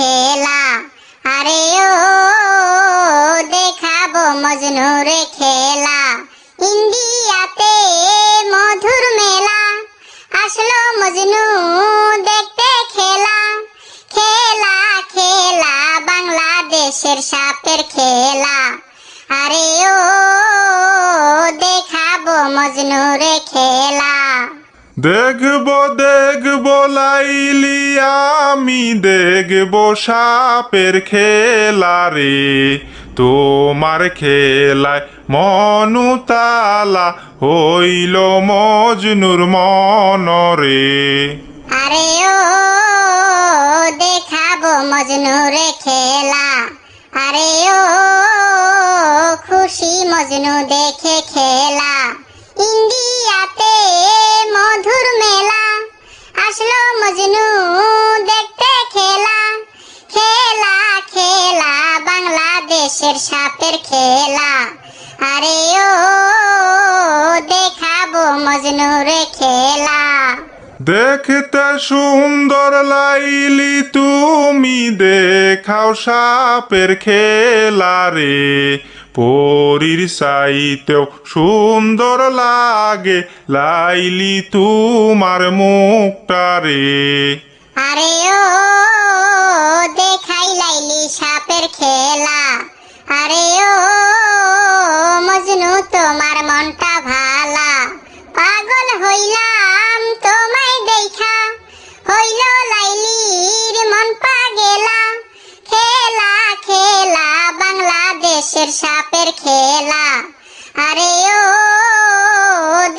খেলা। আরে ও দেখাবো মজনুরে খেলা। ইন্ডিয়াতে মধুর মেলা, আসলো মজনু দেখতে খেলা। খেলা খেলা বাংলাদেশের সাপের খেলা। আরে ও দেখাবো মজনুরে খেলা। দেখবো দেখবো লাইলি আমি দেখবো সাপের খেলা রে, তোমার খেলায় মনুতালা হইল মজনুর মনরে। আরে ও দেখাবো মজনুরে খেলা। আরে ও খুশি মজনু দেখে খেলা। ইন্ডিয়াতে মধুর মেলা, আসলো মজনু দেখতে খেলা। খেলা খেলা বাংলাদেশের সাপের খেলা। আরে ও দেখাবো মজনুরে খেলা। দেখতে সুন্দর লাইলি তুমি দেখাও সাপের খেলা রে, পরীর চাইতেও সুন্দর লাগে লাইলি তোমার মুখটা রে। আরে ও দেখাই লাইলি সাপের খেলা। আরে ও মজনু তোমার মনটা ভালা, পাগল হইলাম তোমায় দেখা, হইল লাইলির মন পাগেলা। খেলা খেলা বাংলাদেশের সাপের খেলা। আরে ও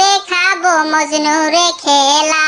দেখাবো মজনুরে খেলা।